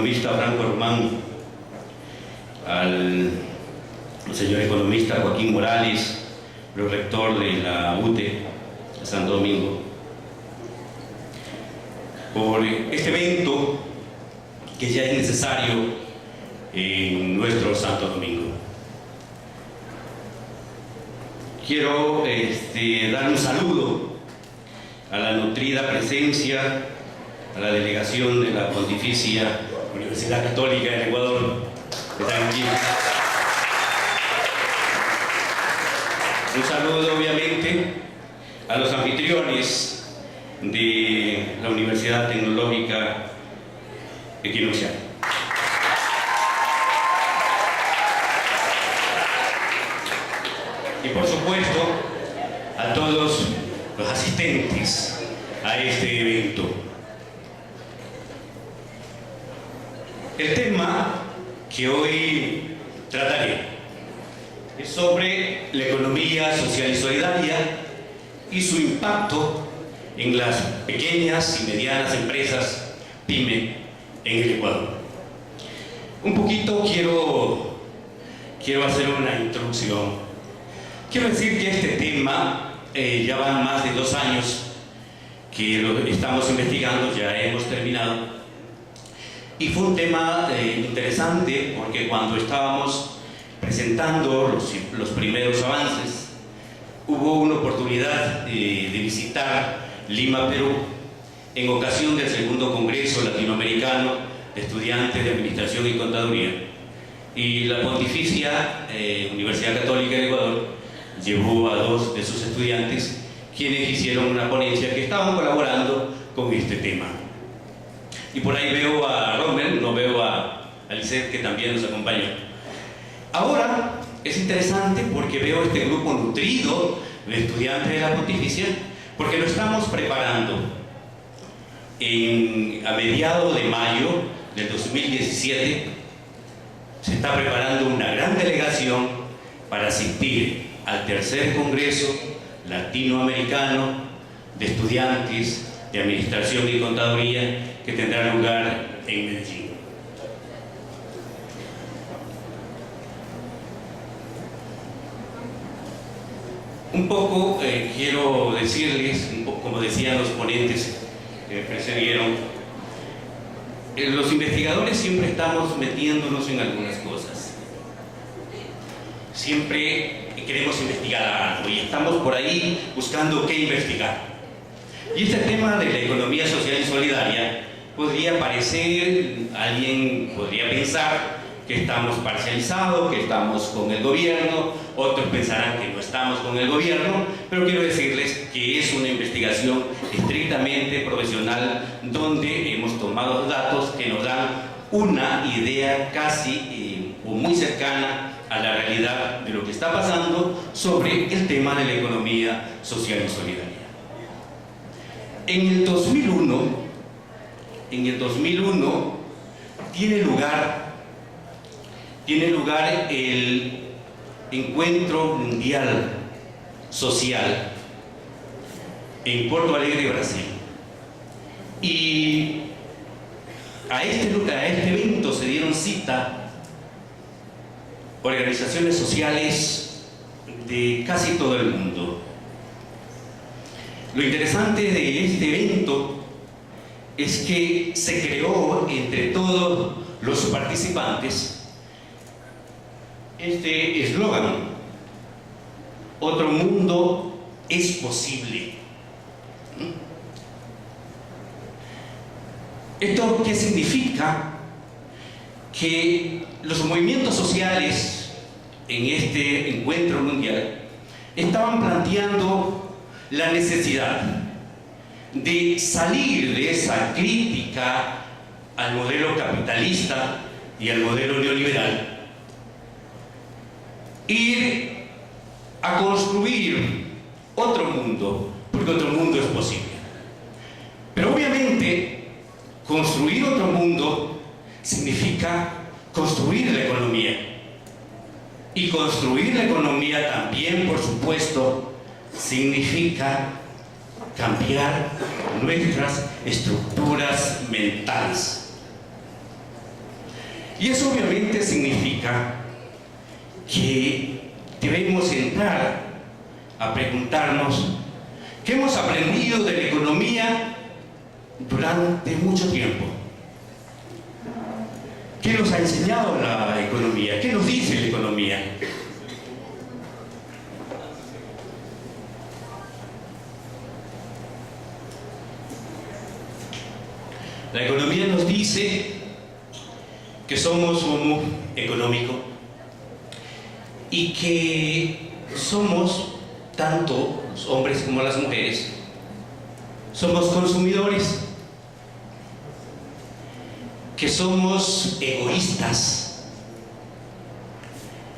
economista Franco Román, al señor economista Joaquín Morales, rector de la UTE de Santo Domingo, por este evento que ya es necesario en nuestro Santo Domingo. Quiero dar un saludo a la nutrida presencia, a la delegación de la Pontificia Universidad Católica del Ecuador, que están aquí. Un saludo, obviamente, a los anfitriones de la Universidad Tecnológica Equinoccial. Y por supuesto, a todos los asistentes a este evento. El tema que hoy trataré es sobre la economía social y solidaria y su impacto en las pequeñas y medianas empresas PYME en el Ecuador. Un poquito quiero hacer una introducción. Quiero decir que este tema ya van más de 2 años que lo estamos investigando, ya hemos terminado. Y fue un tema interesante porque cuando estábamos presentando los primeros avances, hubo una oportunidad de visitar Lima, Perú, en ocasión del segundo Congreso Latinoamericano de Estudiantes de Administración y Contaduría. Y la Pontificia Universidad Católica del Ecuador llevó a 2 de sus estudiantes, quienes hicieron una ponencia que estaban colaborando con este tema. Y por ahí veo a Rommel, no veo a Lisette, que también nos acompaña. Ahora es interesante porque veo este grupo nutrido de estudiantes de la Pontificia, porque lo estamos preparando a mediados de mayo del 2017. Se está preparando una gran delegación para asistir al tercer Congreso Latinoamericano de Estudiantes de Administración y Contaduría, que tendrá lugar en Medellín. Un poco quiero decirles, como decían los ponentes que me precedieron, los investigadores siempre estamos metiéndonos en algunas cosas. Siempre queremos investigar algo y estamos por ahí buscando qué investigar. Y este tema de la economía social y solidaria podría parecer, alguien podría pensar que estamos parcializados, que estamos con el gobierno, otros pensarán que no estamos con el gobierno, pero quiero decirles que es una investigación estrictamente profesional donde hemos tomado datos que nos dan una idea casi o muy cercana a la realidad de lo que está pasando sobre el tema de la economía social y solidaria. En el 2001 tiene lugar el Encuentro Mundial Social en Porto Alegre, Brasil. Y a este evento se dieron cita organizaciones sociales de casi todo el mundo. Lo interesante de este evento es que se creó entre todos los participantes este eslogan: otro mundo es posible. ¿Esto qué significa? Que los movimientos sociales en este encuentro mundial estaban planteando la necesidad de salir de esa crítica al modelo capitalista y al modelo neoliberal, ir a construir otro mundo, porque otro mundo es posible. Pero obviamente construir otro mundo significa construir la economía, y construir la economía también, por supuesto, significa cambiar nuestras estructuras mentales. Y eso obviamente significa que debemos entrar a preguntarnos qué hemos aprendido de la economía durante mucho tiempo. ¿Qué nos ha enseñado la economía? ¿Qué nos dice la economía? La economía nos dice que somos homo económico y que somos, tanto los hombres como las mujeres, somos consumidores, que somos egoístas,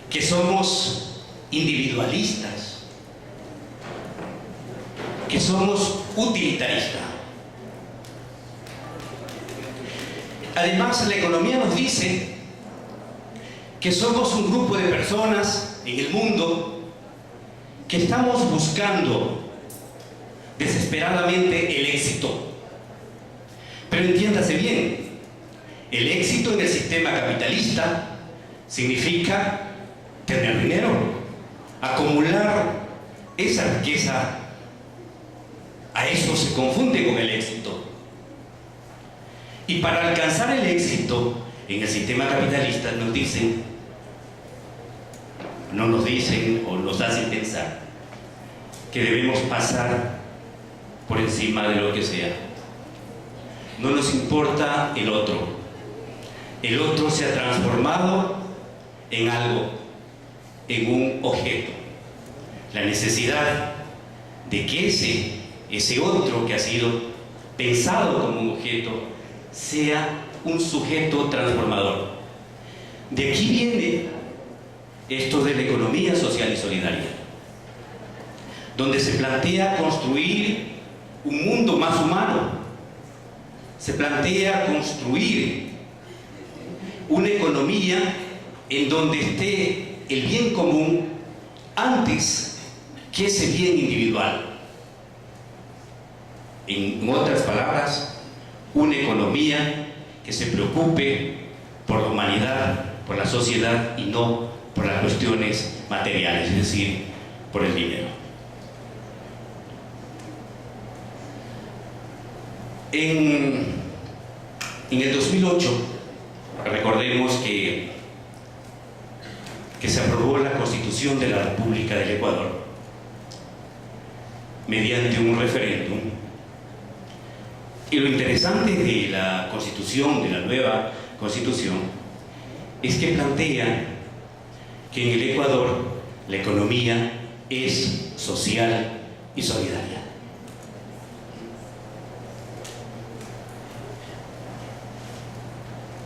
que somos individualistas, que somos utilitaristas. Además, la economía nos dice que somos un grupo de personas en el mundo que estamos buscando desesperadamente el éxito. Pero entiéndase bien, el éxito en el sistema capitalista significa tener dinero, acumular esa riqueza. A eso se confunde con el éxito. Y para alcanzar el éxito en el sistema capitalista nos dicen o nos hacen pensar que debemos pasar por encima de lo que sea. No nos importa el otro. El otro se ha transformado en algo, en un objeto. La necesidad de que ese otro que ha sido pensado como un objeto sea un sujeto transformador. De aquí viene esto de la economía social y solidaria, donde se plantea construir un mundo más humano, se plantea construir una economía en donde esté el bien común antes que ese bien individual. En otras palabras, una economía que se preocupe por la humanidad, por la sociedad y no por las cuestiones materiales, es decir, por el dinero. En el 2008, recordemos que se aprobó la Constitución de la República del Ecuador mediante un referéndum. Y lo interesante de la Constitución, de la nueva Constitución, es que plantea que en el Ecuador la economía es social y solidaria.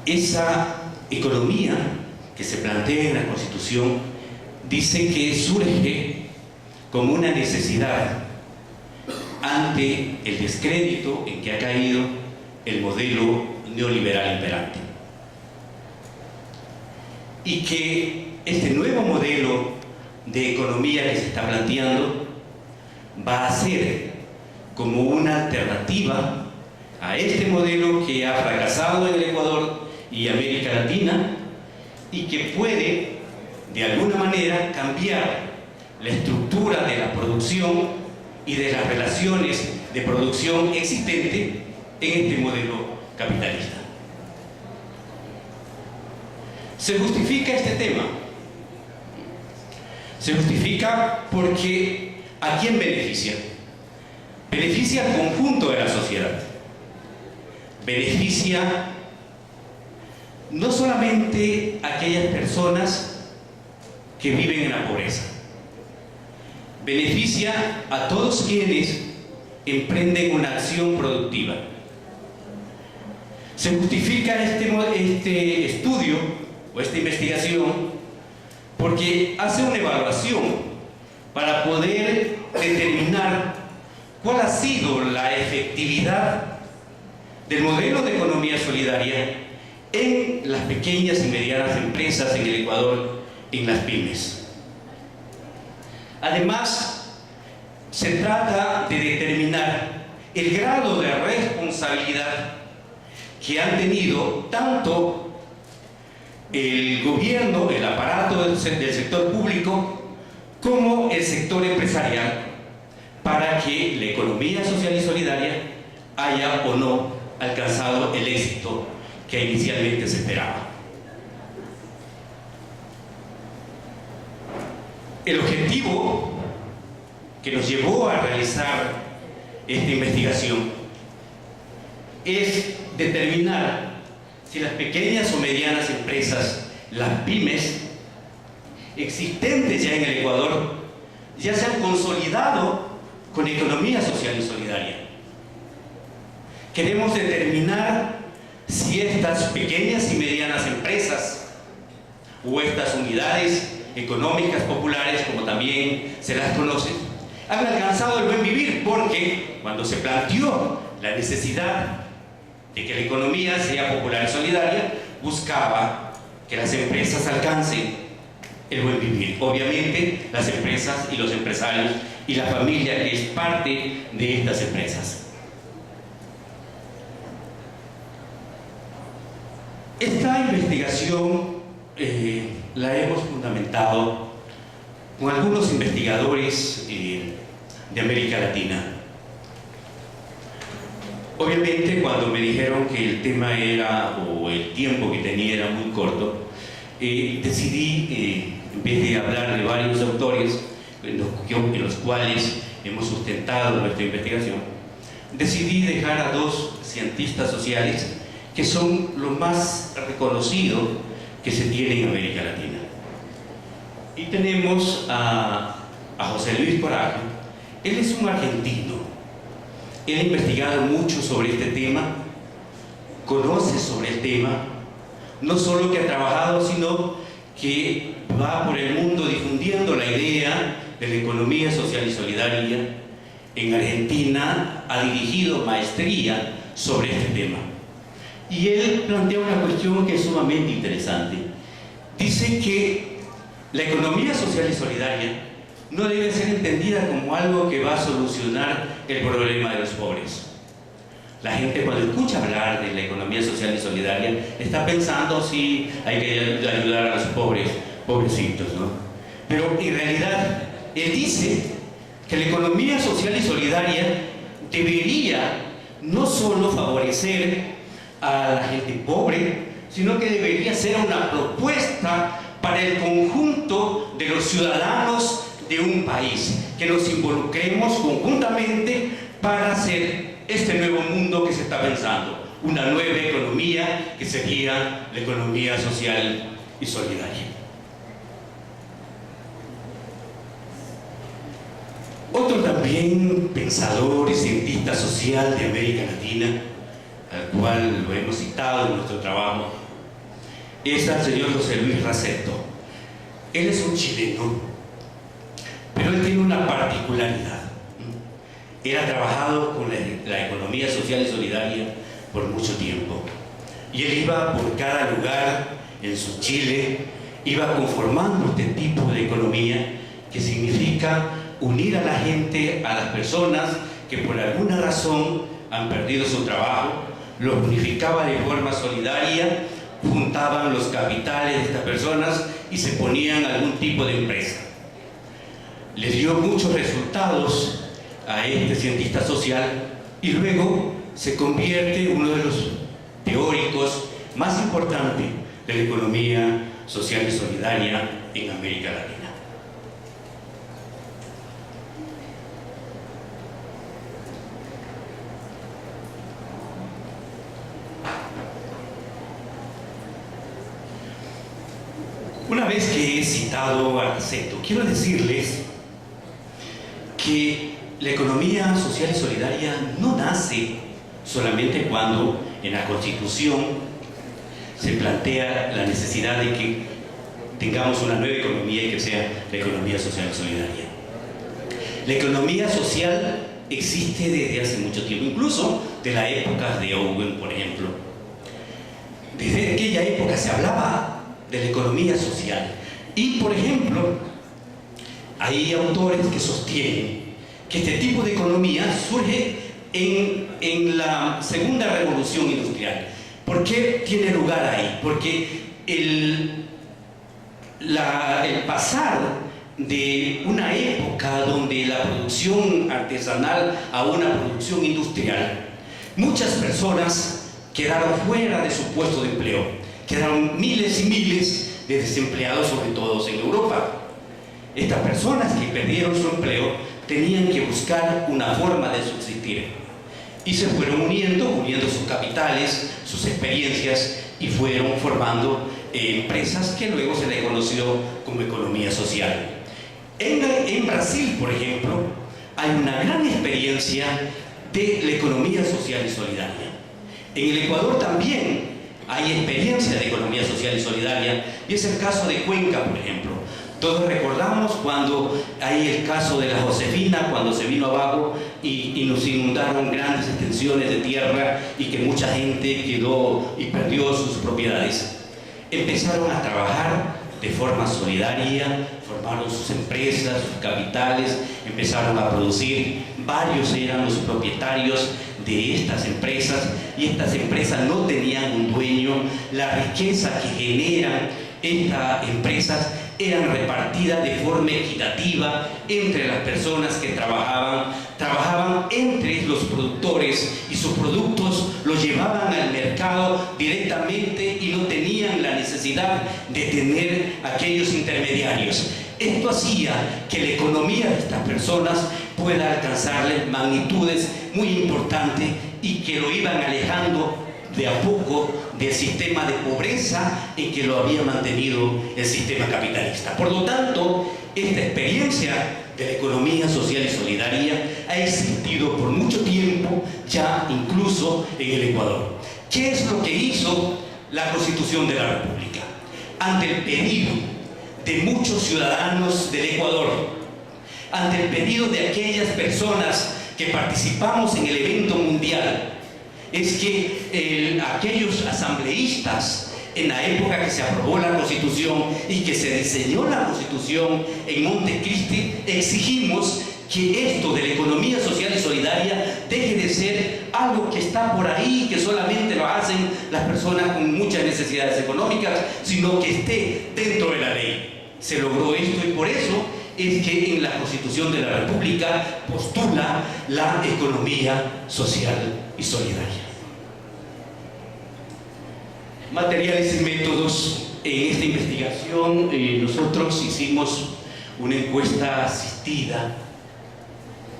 Esa economía que se plantea en la Constitución dice que surge como una necesidad ante el descrédito en que ha caído el modelo neoliberal imperante. Y que este nuevo modelo de economía que se está planteando va a ser como una alternativa a este modelo que ha fracasado en el Ecuador y América Latina y que puede, de alguna manera, cambiar la estructura de la producción y de las relaciones de producción existente en este modelo capitalista. Se justifica este tema. Se justifica porque ¿a quién beneficia? Beneficia al conjunto de la sociedad. Beneficia no solamente a aquellas personas que viven en la pobreza. Beneficia a todos quienes emprenden una acción productiva. Se justifica este estudio o esta investigación porque hace una evaluación para poder determinar cuál ha sido la efectividad del modelo de economía solidaria en las pequeñas y medianas empresas en el Ecuador, en las pymes. Además, se trata de determinar el grado de responsabilidad que han tenido tanto el gobierno, el aparato del sector público, como el sector empresarial, para que la economía social y solidaria haya o no alcanzado el éxito que inicialmente se esperaba. El objetivo que nos llevó a realizar esta investigación es determinar si las pequeñas o medianas empresas, las pymes, existentes ya en el Ecuador, ya se han consolidado con economía social y solidaria. Queremos determinar si estas pequeñas y medianas empresas o estas unidades económicas populares, como también se las conoce, han alcanzado el buen vivir, porque cuando se planteó la necesidad de que la economía sea popular y solidaria, buscaba que las empresas alcancen el buen vivir. Obviamente, las empresas y los empresarios y la familia que es parte de estas empresas. Esta investigación la hemos fundamentado con algunos investigadores de América Latina. Obviamente, cuando me dijeron que el tema era, o el tiempo que tenía era muy corto, decidí, en vez de hablar de varios autores en los cuales hemos sustentado nuestra investigación, decidí dejar a dos cientistas sociales que son lo más reconocido que se tiene en América Latina. Y tenemos a José Luis Coraje. Él es un argentino. Él ha investigado mucho sobre este tema, conoce sobre el tema, no solo que ha trabajado, sino que va por el mundo difundiendo la idea de la economía social y solidaria. En Argentina ha dirigido maestría sobre este tema. Y él plantea una cuestión que es sumamente interesante. Dice que la economía social y solidaria no debe ser entendida como algo que va a solucionar el problema de los pobres. La gente, cuando escucha hablar de la economía social y solidaria, está pensando si hay que ayudar a los pobres, pobrecitos, ¿no? Pero en realidad, él dice que la economía social y solidaria debería no solo favorecer a la gente pobre, sino que debería ser una propuesta para el conjunto de los ciudadanos de un país, que nos involucremos conjuntamente para hacer este nuevo mundo que se está pensando, una nueva economía que sería la economía social y solidaria. Otro también pensador y cientista social de América Latina, al cual lo hemos citado en nuestro trabajo, es el señor José Luis Raceto. Él es un chileno, pero él tiene una particularidad. Él ha trabajado con la economía social y solidaria por mucho tiempo. Y él iba por cada lugar en su Chile, iba conformando este tipo de economía que significa unir a la gente, a las personas que por alguna razón han perdido su trabajo, los unificaba de forma solidaria, juntaban los capitales de estas personas y se ponían algún tipo de empresa. Les dio muchos resultados a este cientista social y luego se convierte en uno de los teóricos más importantes de la economía social y solidaria en América Latina. Una vez que he citado a Raceto, quiero decirles que la economía social y solidaria no nace solamente cuando en la Constitución se plantea la necesidad de que tengamos una nueva economía y que sea la economía social y solidaria. La economía social existe desde hace mucho tiempo, incluso de la época de Owen, por ejemplo. Desde aquella época se hablaba de la economía social. Y, por ejemplo, hay autores que sostienen que este tipo de economía surge en la segunda revolución industrial. ¿Por qué tiene lugar ahí? Porque el pasar de una época donde la producción artesanal a una producción industrial, muchas personas quedaron fuera de su puesto de empleo, quedaron miles y miles de desempleados, sobre todo en Europa. Estas personas que perdieron su empleo tenían que buscar una forma de subsistir y se fueron uniendo sus capitales, sus experiencias, y fueron formando empresas que luego se le conoció como economía social. En Brasil, por ejemplo, hay una gran experiencia de la economía social y solidaria. En el Ecuador también hay experiencia de economía social y solidaria, y es el caso de Cuenca, por ejemplo. Todos recordamos cuando hay el caso de la Josefina, cuando se vino abajo y nos inundaron grandes extensiones de tierra y que mucha gente quedó y perdió sus propiedades. Empezaron a trabajar de forma solidaria, formaron sus empresas, sus capitales, empezaron a producir. Varios eran los propietarios de estas empresas, y estas empresas no tenían un dueño. La riqueza que generan estas empresas eran repartidas de forma equitativa entre las personas que trabajaban entre los productores, y sus productos los llevaban al mercado directamente y no tenían la necesidad de tener aquellos intermediarios. Esto hacía que la economía de estas personas pueda alcanzarles magnitudes muy importantes y que lo iban alejando de a poco del sistema de pobreza en que lo había mantenido el sistema capitalista. Por lo tanto, esta experiencia de la economía social y solidaria ha existido por mucho tiempo, ya incluso en el Ecuador. ¿Qué es lo que hizo la Constitución de la República? Ante el pedido de muchos ciudadanos del Ecuador, ante el pedido de aquellas personas que participamos en el evento mundial, es que aquellos asambleístas, en la época que se aprobó la Constitución y que se diseñó la Constitución en Montecristi, exigimos que esto de la economía social y solidaria deje de ser algo que está por ahí, que solamente lo hacen las personas con muchas necesidades económicas, sino que esté dentro de la ley. Se logró esto, y por eso es que en la Constitución de la República postula la economía social y solidaria. Materiales y métodos. En esta investigación nosotros hicimos una encuesta asistida.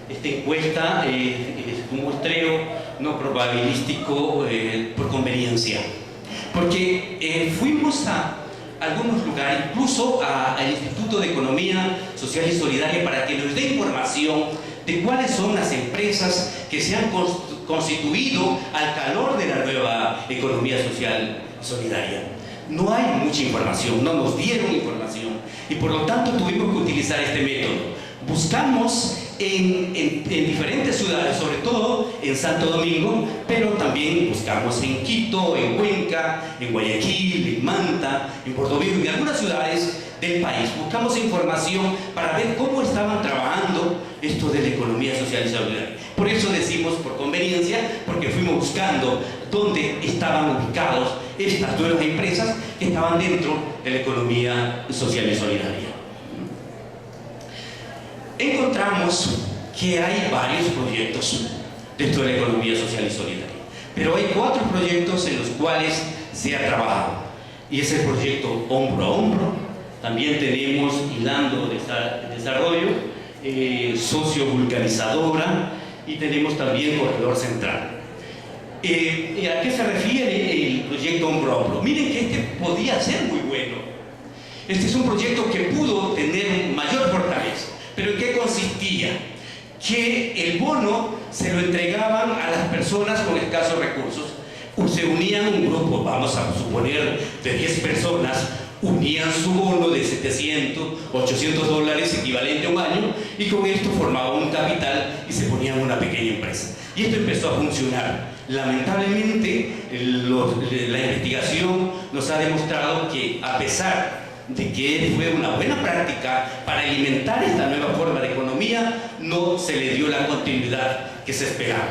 Esta encuesta es un muestreo no probabilístico por conveniencia, porque fuimos a algunos lugares, incluso al Instituto de Economía Social y Solidaria, para que nos dé información de cuáles son las empresas que se han constituido al calor de la nueva economía social y solidaria. No hay mucha información, no nos dieron información, y por lo tanto tuvimos que utilizar este método. Buscamos en diferentes ciudades, sobre todo en Santo Domingo, pero también buscamos en Quito, en Cuenca, en Guayaquil, en Manta, en Puerto Viejo, y en algunas ciudades del país. Buscamos información para ver cómo estaban trabajando esto de la economía social y solidaria. Por eso decimos por conveniencia, porque fuimos buscando dónde estaban ubicados estas nuevas empresas que estaban dentro de la economía social y solidaria. Encontramos que hay varios proyectos dentro de la economía social y solidaria, pero hay 4 proyectos en los cuales se ha trabajado, y es el proyecto Hombro a Hombro. También tenemos Hilando Desarrollo, Socio-Vulcanizadora, y tenemos también Corredor Central. ¿A qué se refiere el proyecto Hombro a Hombro? Miren que este podía ser muy bueno. Este es un proyecto que pudo tener mayor fortaleza. ¿Pero en qué consistía? Que el bono se lo entregaban a las personas con escasos recursos. Se unían un grupo, vamos a suponer, de 10 personas, unían su bono de 700, 800 dólares, equivalente a un año, y con esto formaban un capital y se ponían una pequeña empresa. Y esto empezó a funcionar. Lamentablemente, la investigación nos ha demostrado que, a pesar de que fue una buena práctica para alimentar esta nueva forma de economía, no se le dio la continuidad que se esperaba.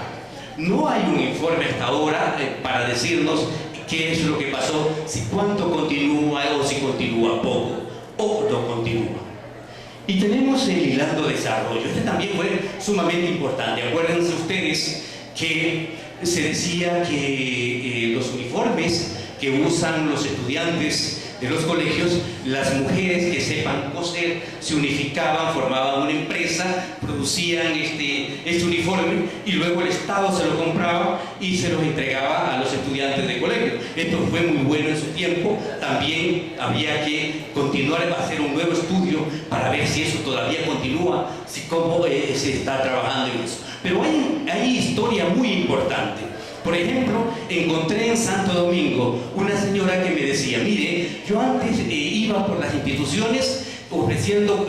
No hay un informe hasta ahora para decirnos qué es lo que pasó, si cuánto continúa o si continúa poco o no continúa. Y tenemos el hilando desarrollo. Este también fue sumamente importante. Acuérdense ustedes que se decía que los uniformes que usan los estudiantes de los colegios, las mujeres que sepan coser se unificaban, formaban una empresa, producían este uniforme y luego el Estado se lo compraba y se los entregaba a los estudiantes de colegio. Esto fue muy bueno en su tiempo. También había que continuar a hacer un nuevo estudio para ver si eso todavía continúa, si cómo se está trabajando en eso. Pero hay historia muy importante. Por ejemplo, encontré en Santo Domingo una señora que me decía, mire, yo antes iba por las instituciones ofreciendo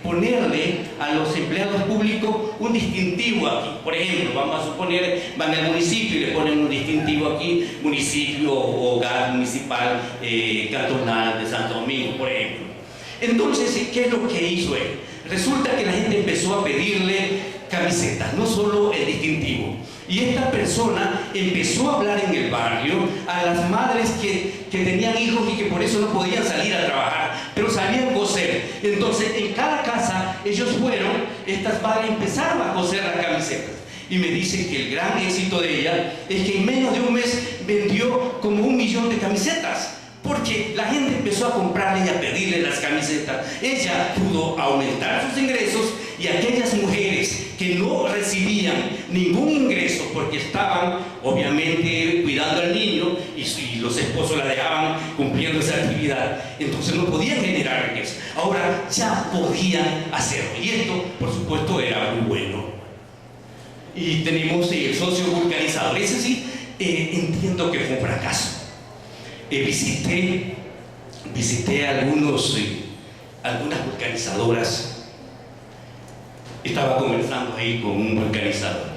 ponerle a los empleados públicos un distintivo aquí. Por ejemplo, vamos a suponer, van al municipio y le ponen un distintivo aquí, municipio o hogar municipal cantonal de Santo Domingo, por ejemplo. Entonces, ¿qué es lo que hizo él? Resulta que la gente empezó a pedirle camisetas, no solo el distintivo. Y esta persona empezó a hablar en el barrio a las madres que tenían hijos y que por eso no podían salir a trabajar, pero sabían coser. Entonces, en cada casa ellos fueron, estas madres empezaron a coser las camisetas. Y me dicen que el gran éxito de ella es que en menos de un mes vendió como 1 millón de camisetas. Porque la gente empezó a comprarle y a pedirle las camisetas. Ella pudo aumentar sus ingresos y aquellas mujeres que no recibían ningún ingreso porque estaban obviamente cuidando al niño y los esposos la dejaban cumpliendo esa actividad, entonces no podían generar ingresos. Ahora ya podían hacerlo y esto por supuesto era muy bueno. Y tenemos el socio vulcanizador. Ese sí entiendo que fue un fracaso. Visité algunas vulcanizadoras. Estaba conversando ahí con un vulcanizador.